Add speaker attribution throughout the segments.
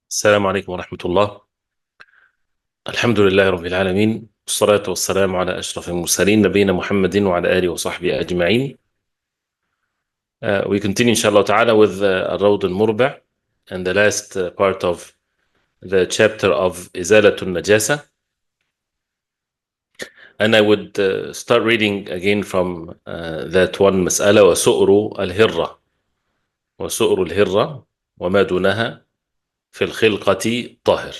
Speaker 1: السلام عليكم ورحمة الله. الحمد لله رب العالمين، والصلاة والسلام على أشرف المرسلين نبينا محمد وعلى آله وصحبه أجمعين. We continue inshallah ta'ala with الروض المربع and the last part of the chapter of إزالة النجاسة. And I would start reading again from that one مسألة وسؤر الهرة وسؤر الهرة وما دونها في الخلقة طاهر.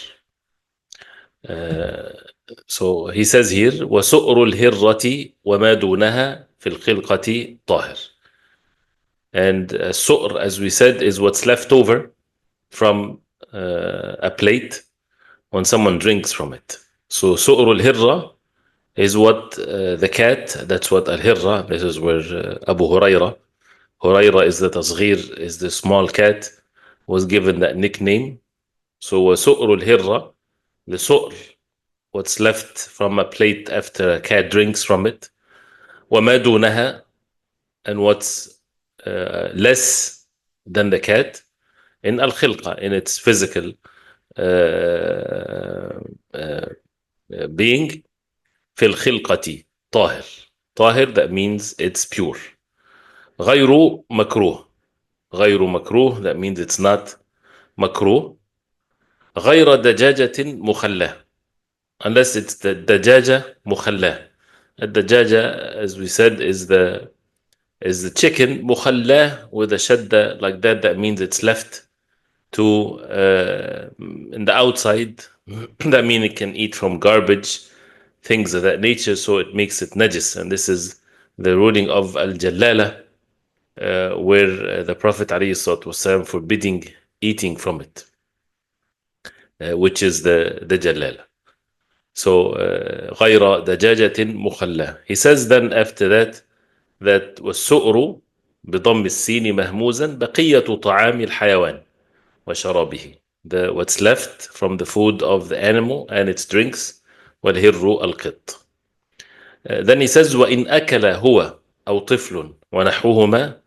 Speaker 1: So he says here وسؤر الهرة وما دونها في الخلقة طاهر. And su'r, as we said, is what's left over from a plate when someone drinks from it. So su'r al-hirra is what the cat, that's what al-hirra, this is where Abu Hurayra is the tasghir, is the small cat, was given that nickname. So su'r al-hirra, the su'r, what's left from a plate after a cat drinks from it. وما دونها, and what's less than the cat in al-khilqa, in its physical being. في الخلقة طاهر. طاهر, that means it's pure. غير مكروه. غير مكروه, that means it's not مكروه. غير دجاجة مخلاه, unless it's the دجاجة مخلاه. The dajaja, as we said, is the chicken. مخلاه with a shadda like that, that means it's left to in the outside. That means it can eat from garbage, things of that nature, so it makes it najis. And this is the ruling of al-Jallala, where the Prophet ﷺ forbidding eating from it, which is the Jallala. So غير دجاجة مخلاه. He says then after that والسؤر بضم السين مهموزا بقية طعام الحيوان وشرابه, what's left from the food of the animal and its drinks. والهر القط. Then he says وإن أكل هو أو طفل ونحوهما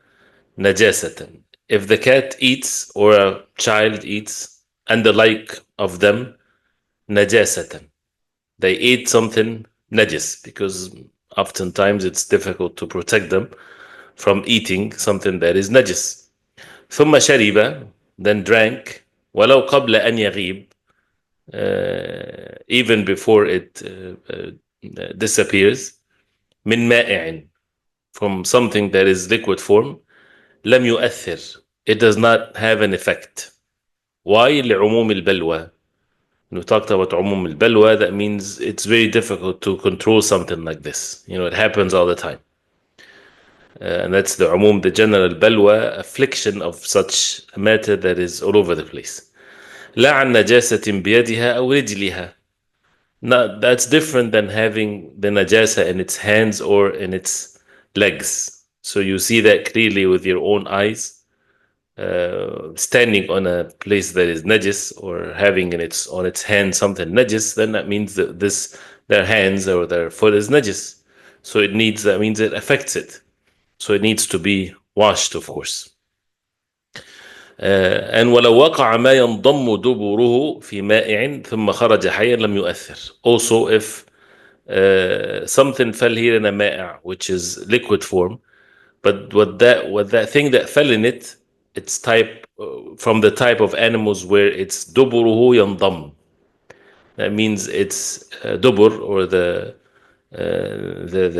Speaker 1: نجاسة. If the cat eats or a child eats and the like of them, نجاسة, they eat something najis, because oftentimes it's difficult to protect them from eating something that is najis. ثم شرب, then drank, ولو قبل أن يغيب, even before it disappears, من مائع, from something that is liquid form, لم يؤثر, it does not have an effect. Why? لعموم البلوى. We talked about عموم البلوى, that means it's very difficult to control something like this. It happens all the time. And that's the عموم, the general بلوى, affliction of such a matter that is all over the place. لا عن نجاسة بيدها أو رجلها. Now, that's different than having the najasa in its hands or in its legs. So you see that clearly with your own eyes. Standing on a place that is najis, or having on its hand something najis, then that means that their hands or their foot is najis. So that means it affects it. So it needs to be washed, of course. And ولو وقع ما ينضم دبره في مائع ثم خرج حيا لم يؤثر. Also, if something fell here in a مائع, which is liquid form, but what that thing that fell in it, it's from the type of animals where it's دبره ينضم. That means it's dubur, or the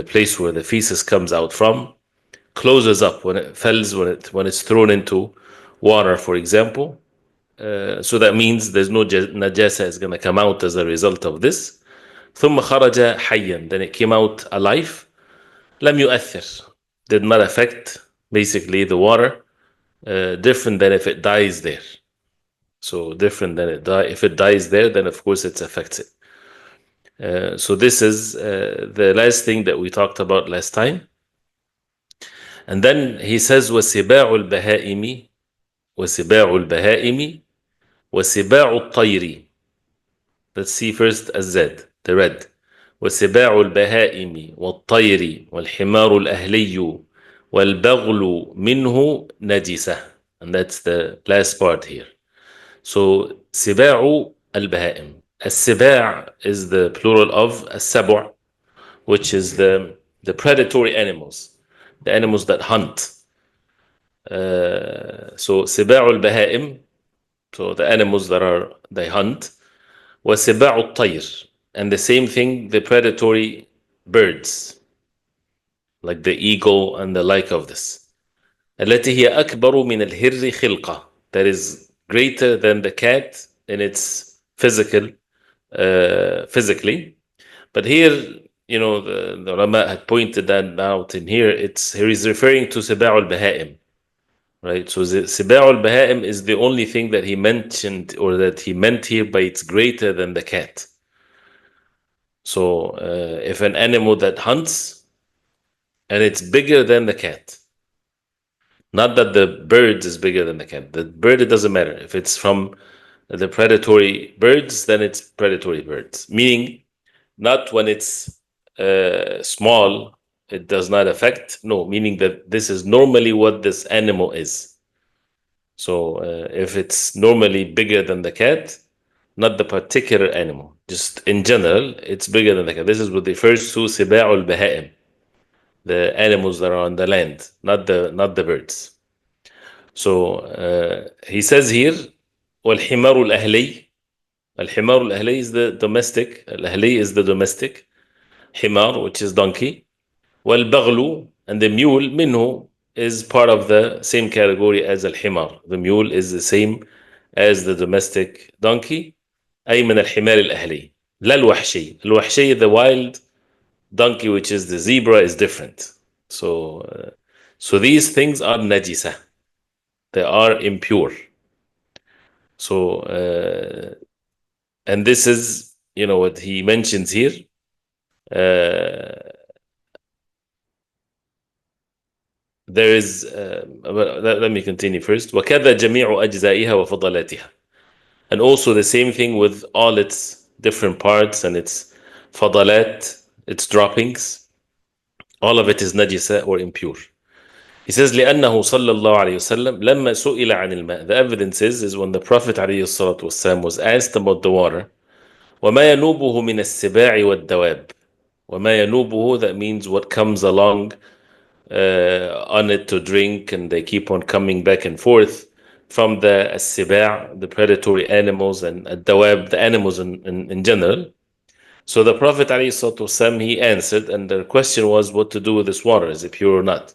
Speaker 1: place where the feces comes out from, closes up when it falls, when it's thrown into water, for example. So that means there's no najasa is going to come out as a result of this. ثم خرج حيا, then it came out alive. لم يؤثر, did not affect basically the water, different than if it dies there. So different than if it dies there, then of course it affects it. So this is the last thing that we talked about last time. And then he says وسباع البهائم وسباع البهائم وسباع الطير. Let's see first الزاد, the red. وسباع البهائم والطير والحمار الأهلي والبغل منه نجسة. And that's the last part here. So سباع البهائم. السباع is the plural of السبع, which is the predatory animals, the animals that hunt. So سباع البهائم, so the animals they hunt. وسباع الطير, and the same thing, the predatory birds, like the eagle and the like of this. التي هي أكبر من الهر خلقة, that is greater than the cat in its physically. But here, the ulama had pointed that out in here. Here he's referring to سباع البهائم, right? So سباع البهائم is the only thing that he mentioned, or that he meant here by it's greater than the cat. So if an animal that hunts and it's bigger than the cat, not that the bird is bigger than the cat. The bird, it doesn't matter. If it's from the predatory birds, then it's predatory birds. Meaning, not when it's small, it does not affect. No, meaning that this is normally what this animal is. So if it's normally bigger than the cat, not the particular animal, just in general, it's bigger than the cat. This is what refers to سباع البهائم, the animals that are on the land, not the birds. So he says here, والحمار الأهلي. الحمار الأهلي is the domestic. الأهلي is the domestic. حمار, which is donkey. والبغل, and the mule, منه, is part of the same category as الحمار. The mule is the same as the domestic donkey. أي من الحمار الأهلي. لا الوحشي. الوحشي, the wild donkey, which is the zebra, is different. So these things are najisa. They are impure. So, and this is, what he mentions here. There is, let me continue first. وَكَذَا جَمِيعُ أَجْزَائِهَا وَفَضَلَاتِهَا. And also the same thing with all its different parts and its fadalat, its droppings. All of it is najisa, or impure. He says, لأنه صلى الله عليه وسلم لما سئل عن الماء. The evidence is when the Prophet عليه الصلاة والسلام was asked about the water. وما ينوبه من السباع والدواب. وما ينوبه, that means what comes along on it to drink, and they keep on coming back and forth from the السباع, the predatory animals, and الدواب, the animals in general. So the Prophet عليه الصلاة والسلام, he answered, and the question was what to do with this water, is it pure or not?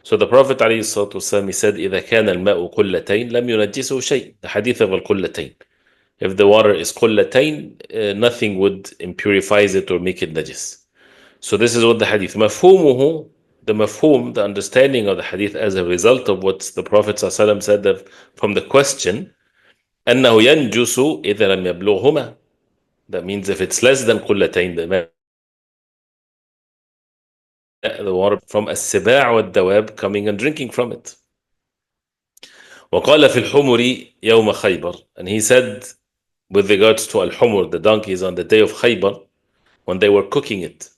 Speaker 1: So the Prophet عليه الصلاة والسلام, he said, إذا كان الماء قلتين لم ينجسه شيء. The hadith of al-قلتين. If the water is قلتين, nothing would impurifies it or make it najis. So this is what the hadith. مفهومه, the mafhum, the understanding of the hadith as a result of what the Prophet ﷺ said from the question, أنه ينجس إذا لم يبلغهما. That means if it's less than قلتين, the water from السباع والدواب coming and drinking from it. وقال في الحمر يوم خيبر. And he said with regards to al-humur, the donkeys, on the day of Khaybar, when they were cooking it.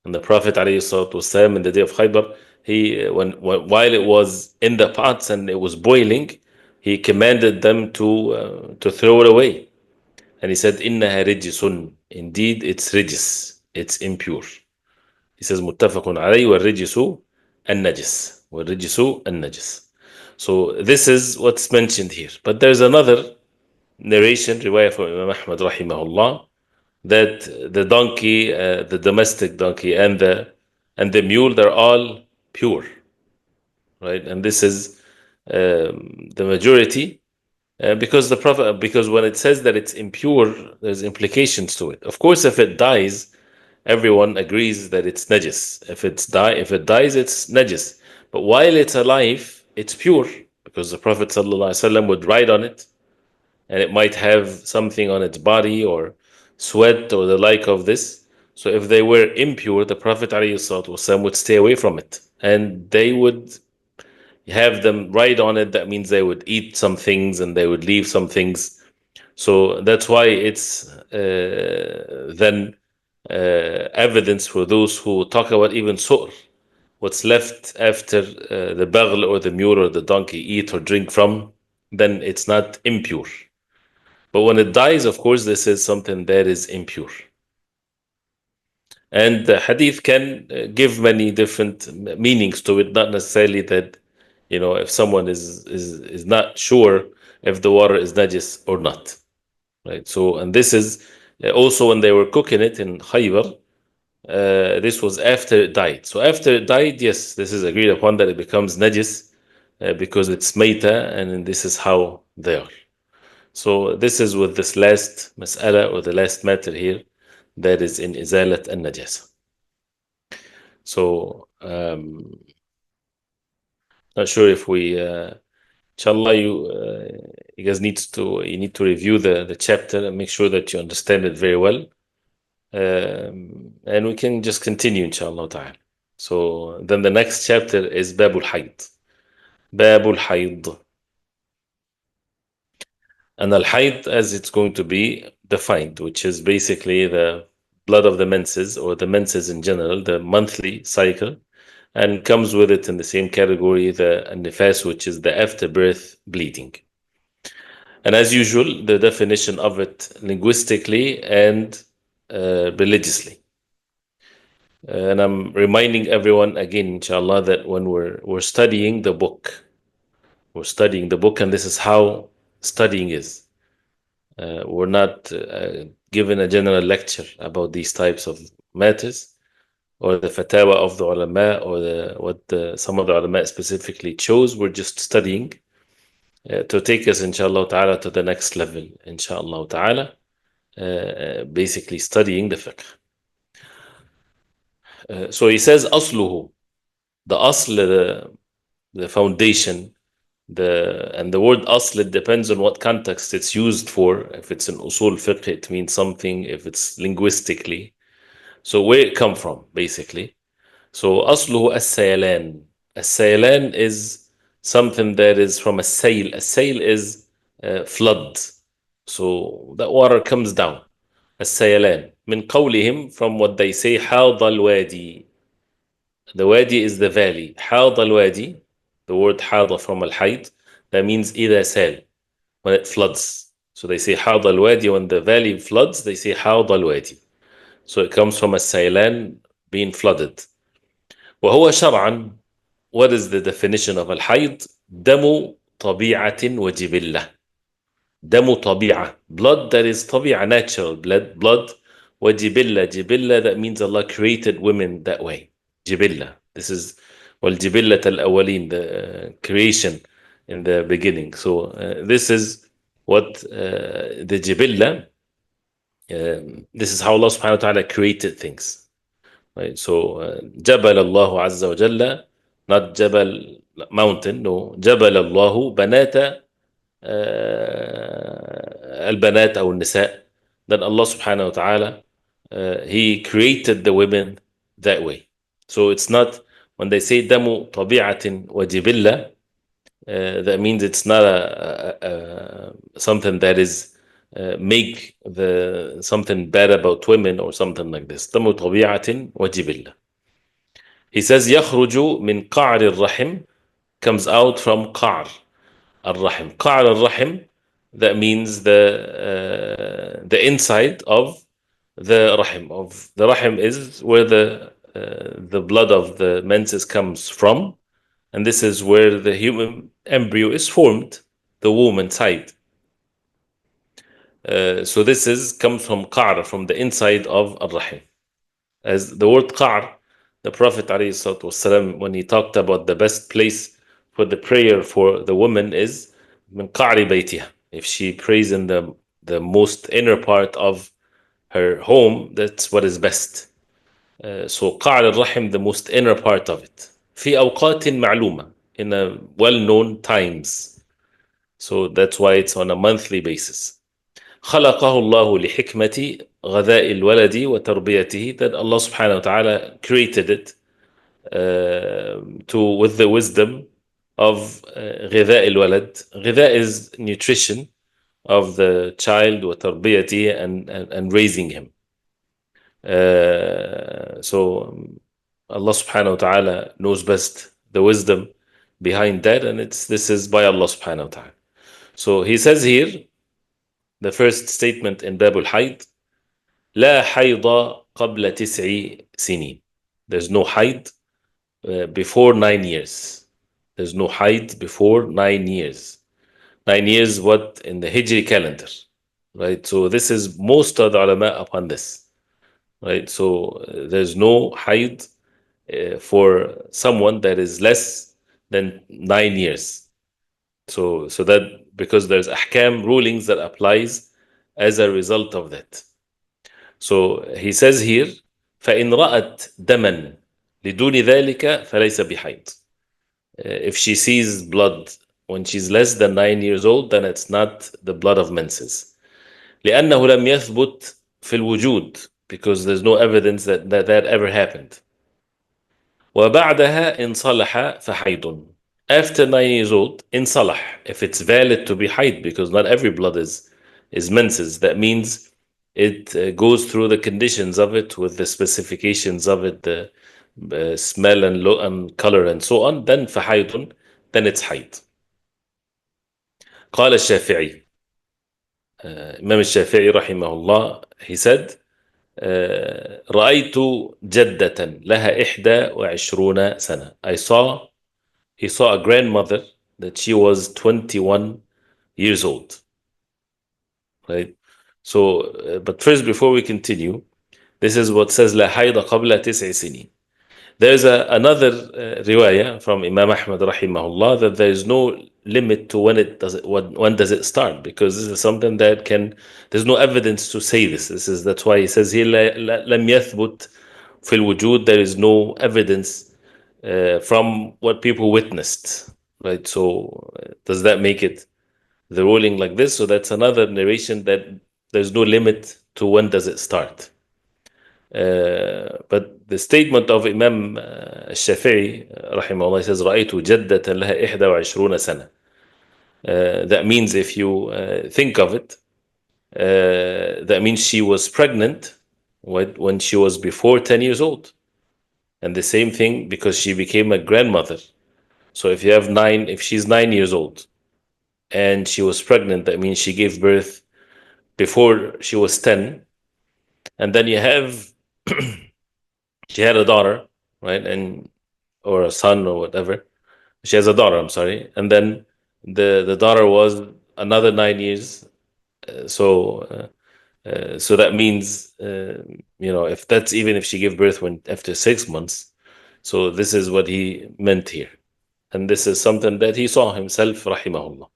Speaker 1: And the Prophet ﷺ, in the day of Khaybar, while it was in the pots and it was boiling, he commanded them to throw it away. And he said, إِنَّهَا رِجِسٌ. Indeed, it's rijis, it's impure. He says, مُتَّفَقٌ عَلَيْهِ وَالرِّجِسُ النَّجِسُ وَالرِّجِسُ النَّجِسُ. So this is what's mentioned here. But there's another narration, riwayah from Imam Ahmad rahimahullah, that the donkey, the domestic donkey, and the mule, they're all pure, right? And this is the majority, because when it says that it's impure, there's implications to it. Of course, if it dies, everyone agrees that it's najis. If it dies, it's najis. But while it's alive, it's pure, because the Prophet ﷺ would ride on it, and it might have something on its body or sweat or the like of this. So if they were impure, the Prophet ﷺ would stay away from it, and they would have them ride on it. That means they would eat some things and they would leave some things. So that's why it's then evidence for those who talk about even su'r, what's left after the baghl or the mule or the donkey eat or drink from, then it's not impure. But when it dies, of course, this is something that is impure. And the hadith can give many different meanings to it, not necessarily that, if someone is not sure if the water is najis or not. Right. So, and this is also when they were cooking it in Khaybar, this was after it died. So after it died, yes, this is agreed upon that it becomes najis because it's maita, and this is how they are. So this is with this last mas'ala or the last matter here, that is in izalat and najasa. So not sure if we, inshallah, you guys need to review the chapter and make sure that you understand it very well. And we can just continue, inshallah ta'ala. So then the next chapter is Babul Hayd. Babul Hayd. And al-Hayd, as it's going to be defined, which is basically the blood of the menses, or the menses in general, the monthly cycle, and comes with it in the same category, the nifas, which is the afterbirth bleeding. And as usual, the definition of it linguistically and religiously. And I'm reminding everyone again, inshallah, that when we're studying the book, and this is how studying is. We're not given a general lecture about these types of matters, or the fatawa of the ulama, or what some of the ulama specifically chose. We're just studying to take us, inshallah ta'ala, to the next level, inshallah ta'ala, basically studying the fiqh. So he says, asluhu, the asl, the foundation, and the word asl, it depends on what context it's used for. If it's an usul fiqh, it means something. If it's linguistically, so where it come from, basically. So asluhu as-sayalan. As-sayalan is something that is from a sail. A sail is flood. So that water comes down. As-sayalan. Min qawlihim, from what they say, حاض الوادي. The wadi is the valley. حاض الوادي. The word حاض from al-hayd. That means إذا سال, when it floods. So they say حاض الوادي, when the valley floods, they say حاض الوادي. So it comes from السيلان, being flooded. وهو شرعا, what is the definition of al-hayd? دم طبيعة وجبلة. دم طبيعة, blood that is طبيعة, natural blood. وجبلة, جبلة, that means Allah created women that way. جبلة, this is والجبلة الأولين, the creation in the beginning. So this is what the جبلة, this is how Allah subhanahu wa ta'ala created things. Right? So جبل الله عز وجل, not جبل mountain, no, جبل الله بنات البنات أو النساء. Then Allah subhanahu wa ta'ala, He created the women that way. So it's not, when they say دم طبيعة وجبلة, that means it's not something that is make something bad about women or something like this. دم طبيعة وجبلة. He says يخرج من قعر الرحم, comes out from قعر الرحم. قعر الرحم, that means the inside of the rahim. Of the rahim is where the blood of the menses comes from, and this is where the human embryo is formed, the womb inside. So this comes from qa'r, from the inside of al-rahim. As the word qa'r, the Prophet ﷺ, when he talked about the best place for the prayer for the woman is min qa'ri baytiha. If she prays in the most inner part of her home, that's what is best. So qa'r al-rahim, the most inner part of it. في أوقات معلومة, in a well-known times. So that's why it's on a monthly basis. خلقه الله لحكمة غذاء الولد وتربيته, that Allah subhanahu wa ta'ala created it with the wisdom of غذاء الولد. غذاء is nutrition of the child, وتربيته, and raising him. So Allah subhanahu wa ta'ala knows best the wisdom behind that, and this is by Allah subhanahu wa ta'ala. So he says here, the first statement in باب الحيض لا حيض قبل 9 سنين. There's no حيض before 9 years. There's no حيض before 9 years. 9 years what in the Hijri calendar, right? So this is most of the ulama upon this, right? So there's no حيض for someone that is less than 9 years. So that because there's ahkam rulings that applies as a result of that. So he says here فإن رأت دما لدون ذلك فليس بحيض. If she sees blood when she's less than 9 years old, then it's not the blood of menses. لأنه لم يثبت في الوجود, because there's no evidence that ever happened. وبعدها إن صلح فحيض. After 9 years old, in صلح, if it's valid to be haid, because not every blood is menses, that means it goes through the conditions of it with the specifications of it, the smell and look and color and so on, then فحيض, then it's haid. قال الشافعي, Imam الشافعي رحمه الله, he said, رأيت جدة لها 21 سنة. He saw a grandmother that she was 21 years old, right? So, but first, before we continue, this is what says لا حيض قبل 9 سنين. There's another riwayah from Imam Ahmad rahimahullah that there is no limit to when does it start, because this is something that there's no evidence to say this. That's why he says here لم يثبت في الوجود, there is no evidence from what people witnessed, right? So does that make it the ruling like this? So that's another narration that there's no limit to when does it start. But the statement of Imam الشافعي رحمه الله says رأيت جدة لها 21 سنة. That means if you think of it, that means she was pregnant when she was before 10 years old. And the same thing because she became a grandmother. So if she's 9 years old and she was pregnant, that means she gave birth before she was 10. And then she had a daughter, right? Or a son or whatever. She has a daughter, I'm sorry. And then the daughter was another 9 years. So that means, if that's even if she gave birth after 6 months. So this is what he meant here. And this is something that he saw himself, rahimahullah.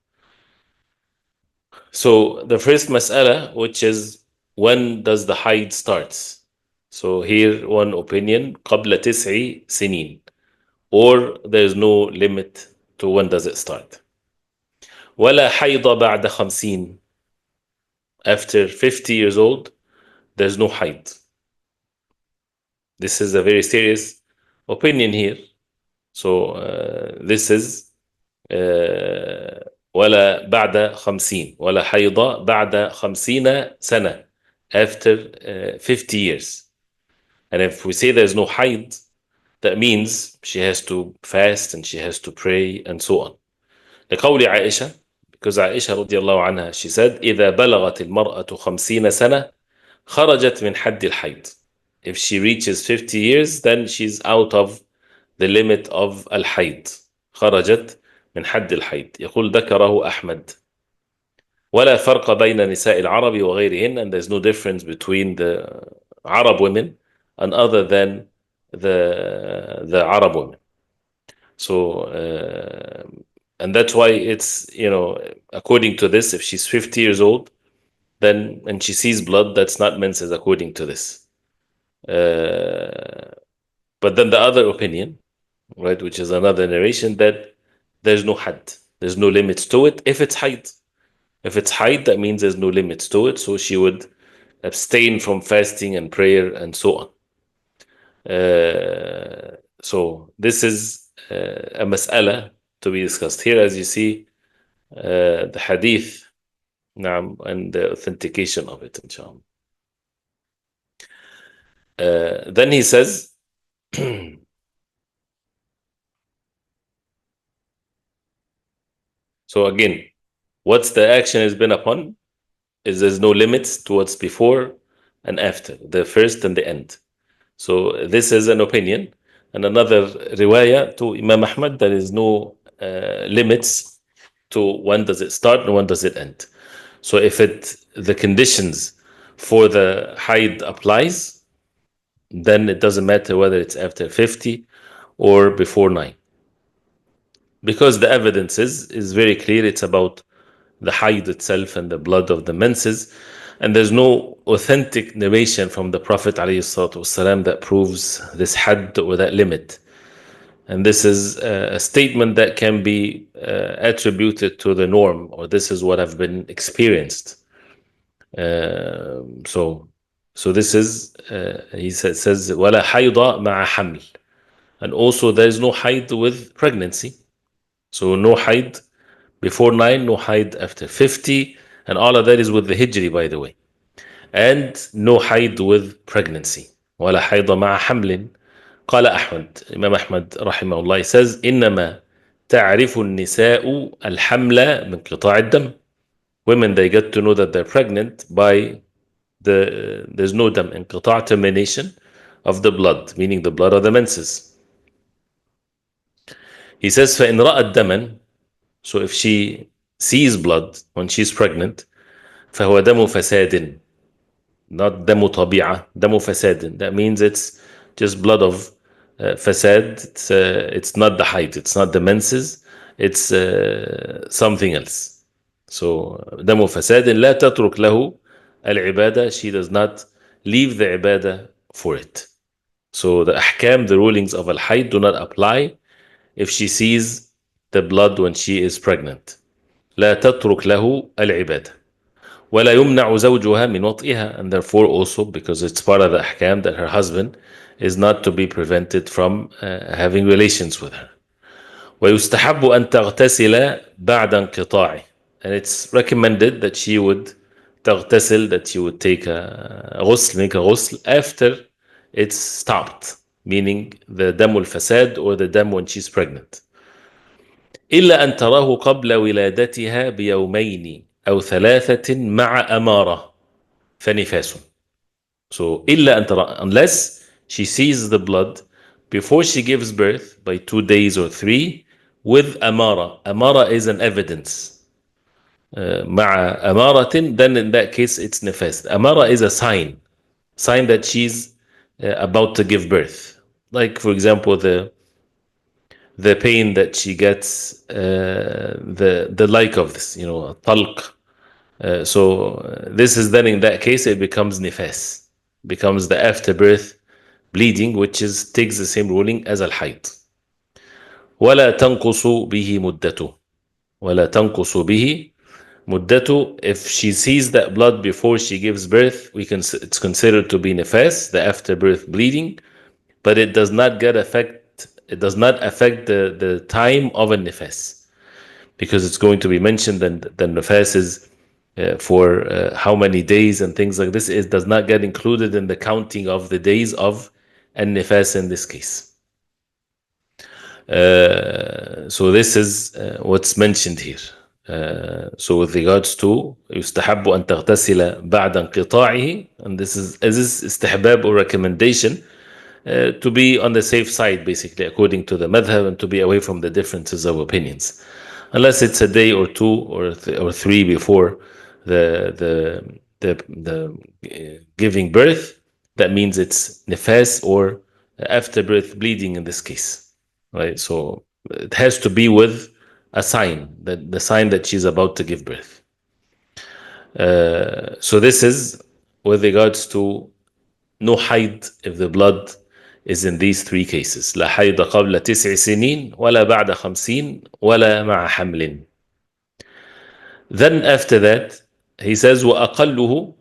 Speaker 1: So the first mas'ala, which is when does the haid starts? So here one opinion, قبل 9 سنين, or there's no limit to when does it start. ولا حيض بعد 50. After 50 years old, there's no haid. This is a very serious opinion here. So this is ولا بعد 50 ولا حيض بعد 50 سنة, after 50 years. And if we say there's no haid, that means she has to fast and she has to pray and so on. لقول عائشة, because عائشة رضي الله عنها, she said إذا بلغت المرأة 50 سنة خرجت من حد الحيض. If she reaches 50 years, then she's out of the limit of الحيض. خرجت من حد الحيض. يقول ذكره أحمد. ولا فرق بين نساء العرب وغيرهن, and there's no difference between the Arab women and other than the Arab women. So and that's why it's, according to this, if she's 50 years old, then and she sees blood, that's not menses according to this. But then the other opinion, right, which is another narration, that there's no had, there's no limits to it if it's haid. If it's haid, that means there's no limits to it, so she would abstain from fasting and prayer and so on. So this is a mas'ala to be discussed here, as you see the hadith, نعم, and the authentication of it, inshallah. Then he says so again, what's the action has been upon? is there's no limits to what's before and after, the first and the end. So this is an opinion. And another riwayah to Imam Ahmad, there is no limits to when does it start and when does it end. So if the conditions for the haid applies, then it doesn't matter whether it's after 50 or before 9. Because the evidence is very clear. It's about the haid itself and the blood of the menses. And there's no authentic narration from the Prophet ﷺ that proves this had or that limit. And this is a statement that can be attributed to the norm, or this is what have been experienced. So this is, he says, وَلَا حَيْضَ مَعَ حَمْلٍ. And also there is no haid with pregnancy. So no haid before 9, no haid after 50, and all of that is with the hijri, by the way. And no haid with pregnancy. وَلَا حَيْضَ مَعَ حَمْلٍ. قال أحمد, Imam Ahmad rahimahullah, he says, إنما تعرف النساء الحمل من قطاع الدم. Women, they get to know that they're pregnant by there's no dam, انقطاع, termination of the blood, meaning the blood of the menses. He says, فإن رأت دما, so if she sees blood when she's pregnant, فهو دم فساد, not دم طبيعة, دم فساد. That means it's just blood of fasad. It's not the haid, it's not the menses, it's something else. So دم فساد لا تترك له العبادة, she does not leave the ibadah for it. So the ahkam, the rulings of al-haid do not apply if she sees the blood when she is pregnant. لا تترك له العبادة ولا يمنع زوجها من وطئها, and therefore also because it's part of the ahkam that her husband is not to be prevented from having relations with her. ويستحب أن تغتسل بعد انقطاعه, and it's recommended that she would تغتسل, that she would take a غسل, make a غسل after it's stopped, meaning the دم الفساد or the dam when she's pregnant. إلا أن تراه قبل ولادتها بيومين أو 3 مع أمارة فنفاس. So إلا أن ترى, unless she sees the blood before she gives birth by 2 days or 3 with أمارة. أمارة is an evidence. مع أمارة, then in that case it's nifas. أمارة is a sign that she's about to give birth. Like for example the pain that she gets, the like of this, a talq. So this is then in that case it becomes nifas, becomes the afterbirth bleeding, which takes the same ruling as al-hayd. ولا تنقص به مدته. ولا تنقص به مدته. If she sees that blood before she gives birth, it's considered to be nifas, the afterbirth bleeding, but it does not affect the time of a nifas, because it's going to be mentioned that the nifas is for how many days and things like this. It does not get included in the counting of the days of an nifas in this case. So this is what's mentioned here. So with regards to يستحب أن تغتسل بعد انقطاعه, and this is استحباب or recommendation to be on the safe side, basically, according to the madhab, and to be away from the differences of opinions, unless it's a day or 2 or 3 before the giving birth. That means it's nifas or afterbirth bleeding in this case, right? So it has to be with a sign, the sign that she's about to give birth. So this is with regards to no haid if the blood is in these 3 cases. لا حيض قبل 9 سنين ولا بعد 50 ولا مع حمل. Then after that he says وأقله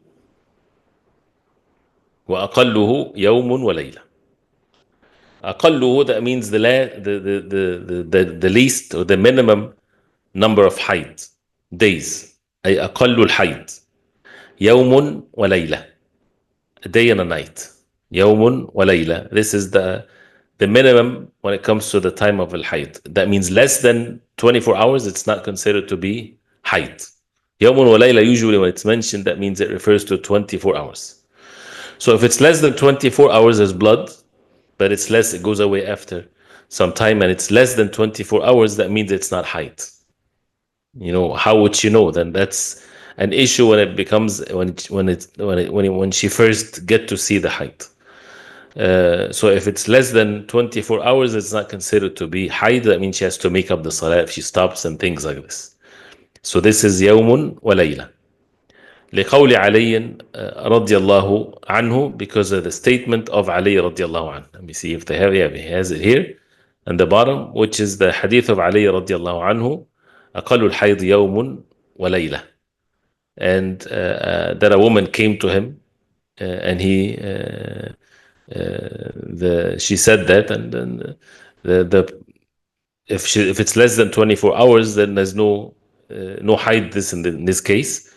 Speaker 1: يوم وليلة. أقله, that means the least or the minimum number of haid days. أي أقل الحيض يوم وليلة, a day and a night. يوم وليلة. This is the minimum when it comes to the time of al-hayd. That means less than 24 hours, it's not considered to be hayd. يوم وليلة, usually when it's mentioned, that means it refers to 24 hours. So if it's less than 24 hours as blood, but it's less, it goes away after some time, and it's less than 24 hours, that means it's not height. How would she know? Then that's an issue when it becomes, when she first get to see the height. So if it's less than 24 hours, it's not considered to be haid. That means she has to make up the salah if she stops and things like this. So this is يوم وليلة. لقول علي رضي الله عنه, because of the statement of Ali رضي الله عنه. Let me see if they have, yeah, he has it here and the bottom, which is the hadith of Ali رضي الله عنه, أقل الحيض يوم وليلة. And that a woman came to him, and she said that, and then if it's less than 24 hours, then there's no haid in this case,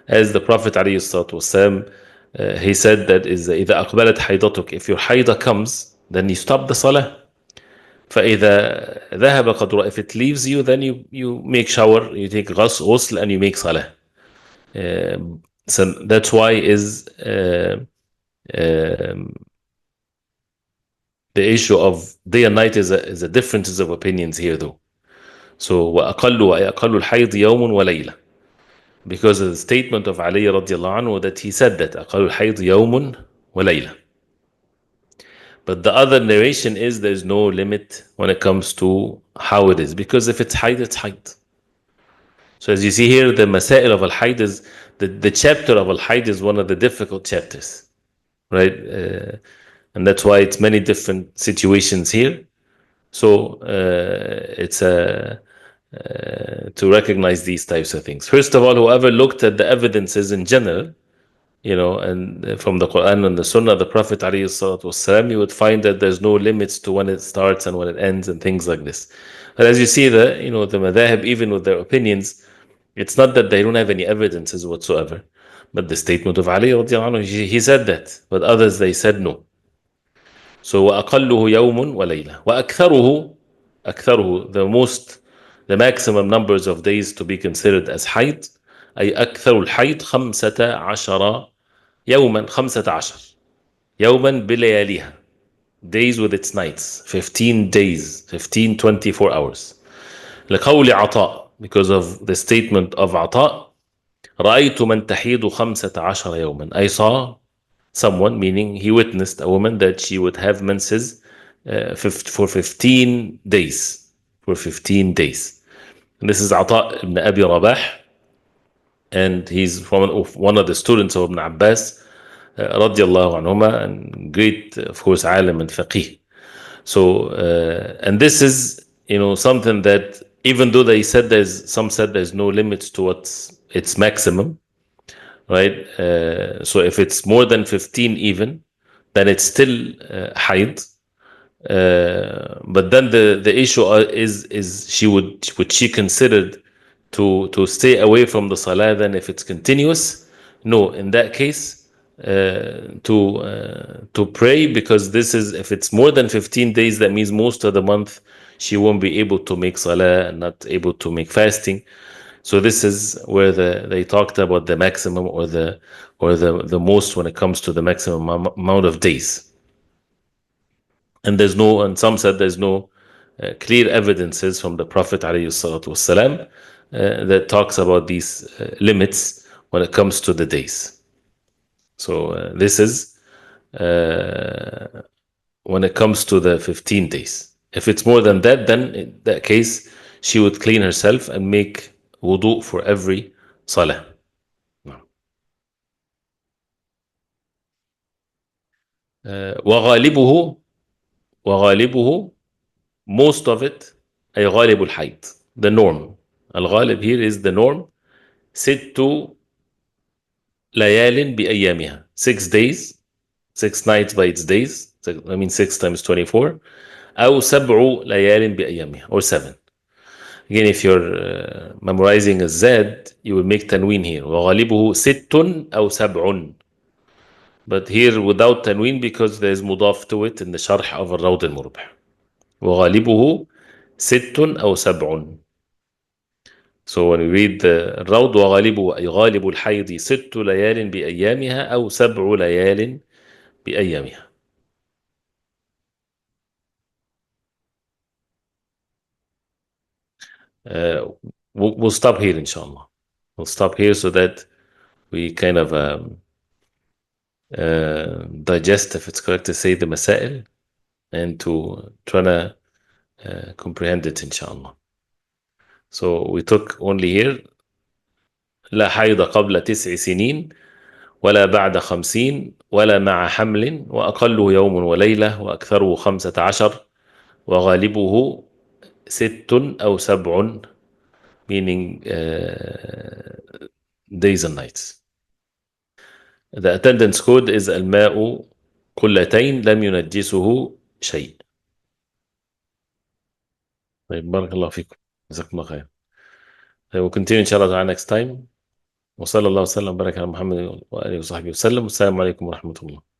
Speaker 1: as the Prophet عليه الصلاة والسلام, he said that is إذا أقبلت حيضتك, if your haida comes, then you stop the salah. فإذا ذهب قدر, if it leaves you, then you make shower, you take ghusl, and you make salah. So that's why is the issue of day and night is a differences of opinions here, though. So وأقل الحيض يوم وليلة, because of the statement of Ali رضي الله عنه that he said that أقل الحيض يوم وليلة. But the other narration is there's no limit when it comes to how it is, because if it's haid, it's haid. So as you see here, the Masail of al-Haid is the chapter of al-Haid is one of the difficult chapters, right? And that's why it's many different situations here. So it's to recognize these types of things. First of all, whoever looked at the evidences in general, and from the Quran and the Sunnah, the Prophet ﷺ, you would find that there's no limits to when it starts and when it ends and things like this. But as you see, the madhahib, even with their opinions, it's not that they don't have any evidences whatsoever, but the statement of Ali radiallahu anhu, he said that, but others, they said no. So وَأَقَلُّهُ يَوْمٌ وَلَيْلَةٌ وَأَكْثَرُهُ, the maximum numbers of days to be considered as hayd, أي أكثر الحيض 15 يوما 15 يوما بلياليها, days with its nights, 15 days, 24 hours. لقول عطاء, because of the statement of عطاء, رأيت من تحيض 15 يوما, I saw someone, meaning he witnessed a woman that she would have menses for 15 days. And this is عطاء ibn Abi Rabah, and he's from one of the students of Ibn Abbas radiallahu anhuma, and great, of course, alim and faqih. So and this is something that, even though they said some said there's no limits to what's its maximum, right? So if it's more than 15 even, then it's still hayd. But then the issue is would she considered to stay away from the salah then if it's continuous? No, in that case to pray, because this is, if it's more than 15 days, that means most of the month she won't be able to make salah and not able to make fasting. So this is where they talked about the maximum or the most when it comes to the maximum amount of days. And some said there's no clear evidences from the Prophet ﷺ that talks about these limits when it comes to the days. So this is when it comes to the 15 days. If it's more than that, then in that case she would clean herself and make wudu for every salah. وغالبه, most of it, أي غالب الحيض, the norm. الغالب here is the norm. 6 ليال بأيامها, 6 days, 6 nights by its days. I mean 6 times 24. أو 7 ليال بأيامها, or 7. Again, if you're memorizing a Z, you will make tanween here. وغالبه 6 أو 7. But here without tanween, because there's mudaf to it in the sharh of al-Rawd al-Murbi. وغالبه 6 أو 7. So when we read the الروض وغالبه أي غالب الحيض 6 ليال بأيامها أو 7 ليال بأيامها. Uh, we'll stop here inshallah. We'll stop here so that we kind of digest, if it's correct to say, the masail and to try to comprehend it inshallah. So we took only here لا حيض قبل 9 سنين ولا بعد 50 ولا مع حمل وأقله يوم وليلة وأكثره 15 وغالبه 6 أو 7 meaning days and nights. The attendance code is الماء قلتين لم ينجسه شيء. طيب بارك الله فيكم جزاكم الله خير. We'll continue inshallah next time. وصلى الله وسلم وبارك على محمد وآله وصحبه وسلم. والسلام عليكم ورحمة الله.